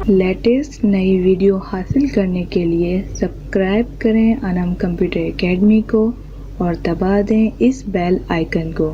Latest नई video हासिल करने के लिए सब्सक्राइब करें अनम कंप्यूटर एकेडमी को और दबा दें इस बेल आइकन को।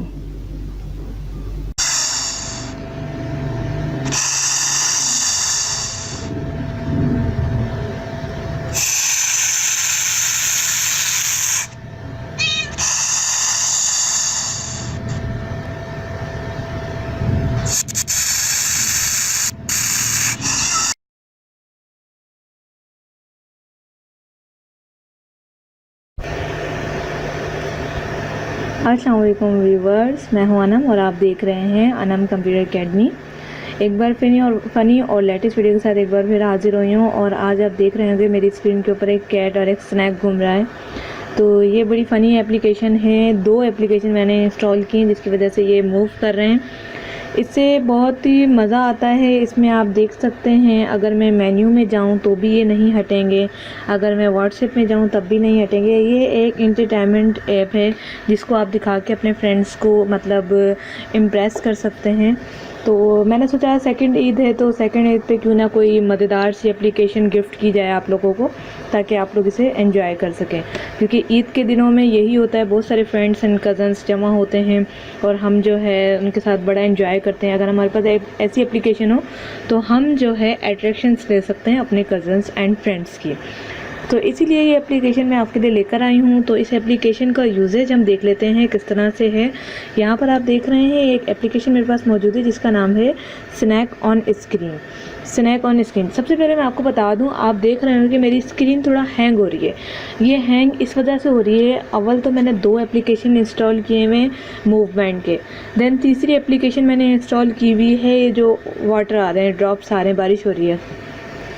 अस्सलाम वालेकुम व्यूवर्स, मैं हूं अनम और आप देख रहे हैं अनम कंप्यूटर एकेडमी। एक बार फ़नी और लेटेस्ट वीडियो के साथ एक बार फिर हाजिर हुई हूँ। और आज आप देख रहे होंगे मेरी स्क्रीन के ऊपर एक कैट और एक स्नैक घूम रहा है। तो ये बड़ी फ़नी एप्लीकेशन है। 2 एप्लीकेशन मैंने इंस्टॉल की जिसकी वजह से ये मूव कर रहे हैं। इससे बहुत ही मज़ा आता है। इसमें आप देख सकते हैं, अगर मैं मेन्यू में जाऊं तो भी ये नहीं हटेंगे, अगर मैं व्हाट्सएप में जाऊं तब भी नहीं हटेंगे। ये एक एंटरटेनमेंट ऐप है जिसको आप दिखा के अपने फ्रेंड्स को मतलब इम्प्रेस कर सकते हैं। तो मैंने सोचा सेकंड ईद है तो सेकंड ईद पे क्यों ना कोई मज़ेदार सी एप्लीकेशन गिफ्ट की जाए आप लोगों को, ताकि आप लोग इसे एंजॉय कर सकें। क्योंकि ईद के दिनों में यही होता है, बहुत सारे फ्रेंड्स एंड कज़न्स जमा होते हैं और हम जो है उनके साथ बड़ा एंजॉय करते हैं। अगर हमारे पास एक ऐसी एप्लीकेशन हो तो हम जो है अट्रैक्शंस ले सकते हैं अपने कज़न्स एंड फ्रेंड्स की। तो इसीलिए ये एप्लीकेशन मैं आपके लिए लेकर आई हूँ। तो इस एप्लीकेशन का यूजेज हम देख लेते हैं किस तरह से है। यहाँ पर आप देख रहे हैं एक एप्लीकेशन मेरे पास मौजूद है जिसका नाम है snack on screen. Snack on screen, सबसे पहले मैं आपको बता दूं, आप देख रहे हो कि मेरी स्क्रीन थोड़ा हैंग हो रही है। ये हैंग इस वजह से हो रही है, अव्वल तो मैंने 2 एप्लीकेशन इंस्टॉल किए हुए मूवमेंट के, देन तीसरी एप्लीकेशन मैंने इंस्टॉल की हुई है ये जो वाटर आ रहे हैं, ड्रॉप्स आ रहे हैं, बारिश हो रही है।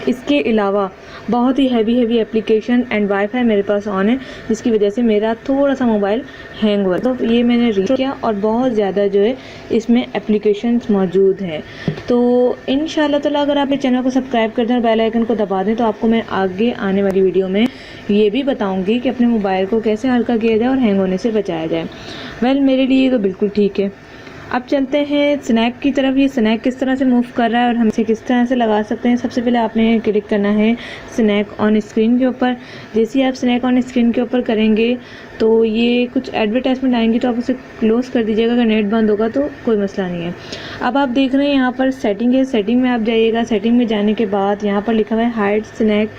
इसके अलावा बहुत ही हैवी एप्लीकेशन एंड वाईफाई मेरे पास ऑन है, जिसकी वजह से मेरा थोड़ा सा मोबाइल हैंग हुआ। तो ये मैंने रीस्टोर किया और बहुत ज़्यादा जो है इसमें एप्लीकेशंस मौजूद हैं। तो इंशाल्लाह ताला अगर आप इस चैनल को सब्सक्राइब कर दें और बेल आइकन को दबा दें तो आपको मैं आगे आने वाली वीडियो में ये भी बताऊँगी कि अपने मोबाइल को कैसे हल्का किया जाए और हैंग होने से बचाया जाए। मेरे लिए तो बिल्कुल ठीक है। अब चलते हैं स्नैक की तरफ। ये स्नैक किस तरह से मूव कर रहा है और हम इसे किस तरह से लगा सकते हैं। सबसे पहले आपने क्लिक करना है स्नैक ऑन स्क्रीन के ऊपर। जैसे ही आप स्नैक ऑन स्क्रीन के ऊपर करेंगे तो ये कुछ एडवर्टाइजमेंट आएंगी तो आप उसे क्लोज़ कर दीजिएगा। अगर नेट बंद होगा तो कोई मसला नहीं है। अब आप देख रहे हैं यहाँ पर सेटिंग है, सेटिंग में आप जाइएगा। सेटिंग में जाने के बाद यहाँ पर लिखा हुआ है hide snack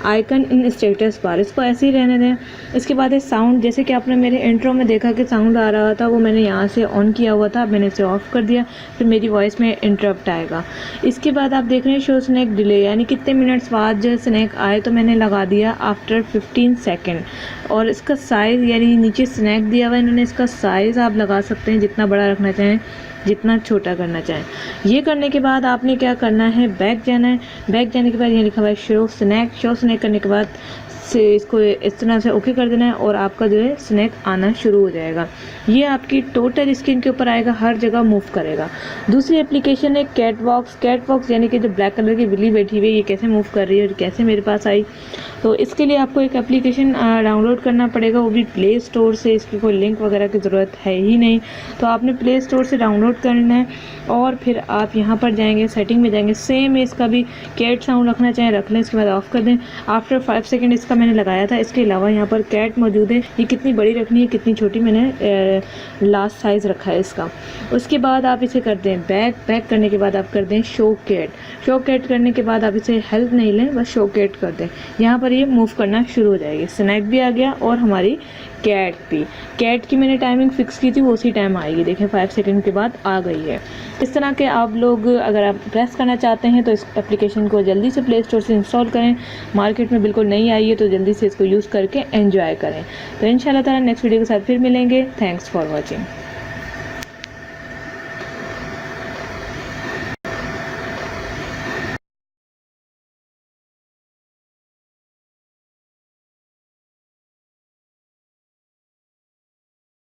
icon in status bar, इसको ऐसे ही रहने दें। इसके बाद है साउंड, जैसे कि आपने मेरे इंट्रो में देखा कि साउंड आ रहा था, वो मैंने यहाँ से ऑन किया हुआ था, मैंने इसे ऑफ़ कर दिया, फिर मेरी वॉइस में इंटरप्ट आएगा। इसके बाद आप देख रहे हैं शो स्नैक डिले, यानी कितने मिनट्स बाद जो स्नैक आए, तो मैंने लगा दिया आफ्टर 15 सेकेंड। और इसका साइज़, यानी नीचे स्नैक दिया हुआ है इन्होंने, इसका साइज़ आप लगा सकते हैं जितना बड़ा रखना चाहें, जितना छोटा करना चाहें। ये करने के बाद आपने क्या करना है, बैक जाना है। बैक जाने के बाद ये लिखा हुआ है शो स्नैक करने के बाद से इसको इस तरह से ओके कर देना है और आपका जो है स्नैक आना शुरू हो जाएगा। ये आपकी टोटल स्क्रीन के ऊपर आएगा, हर जगह मूव करेगा। दूसरी एप्लीकेशन है कैट वॉक्स, यानी कि जो ब्लैक कलर की बिल्ली बैठी हुई है, ये कैसे मूव कर रही है और कैसे मेरे पास आई। तो इसके लिए आपको एक एप्लीकेशन डाउनलोड करना पड़ेगा, वो भी प्ले स्टोर से। इसकी कोई लिंक वगैरह की ज़रूरत है ही नहीं, तो आपने प्ले स्टोर से डाउनलोड करना है और फिर आप यहाँ पर जाएंगे, सेटिंग में जाएंगे। सेम है, इसका भी कैट साउंड रखना चाहें रख लें, इसके बाद ऑफ कर दें। आफ्टर 5 सेकेंड इसका मैंने लगाया था। इसके अलावा यहाँ पर कैट मौजूद है, ये कितनी बड़ी रखनी है कितनी छोटी, मैंने लास्ट साइज़ रखा है इसका। उसके बाद आप इसे कर दें बैक करने के बाद आप कर दें शो कैट करने के बाद आप इसे हेल्प नहीं लें, बस शो कैट कर दें। यहाँ पर ये मूव करना शुरू हो जाएगी। स्नैक भी आ गया और हमारी कैट की मैंने टाइमिंग फिक्स की थी, वो उसी टाइम आएगी। देखें 5 सेकंड के बाद आ गई है। इस तरह के आप लोग अगर आप प्रेस करना चाहते हैं तो इस एप्लीकेशन को जल्दी से प्ले स्टोर से इंस्टॉल करें। मार्केट में बिल्कुल नई आई है तो जल्दी से इसको यूज़ करके एंजॉय करें। तो इंशाल्लाह ताला नेक्स्ट वीडियो के साथ फिर मिलेंगे। Thanks for watching.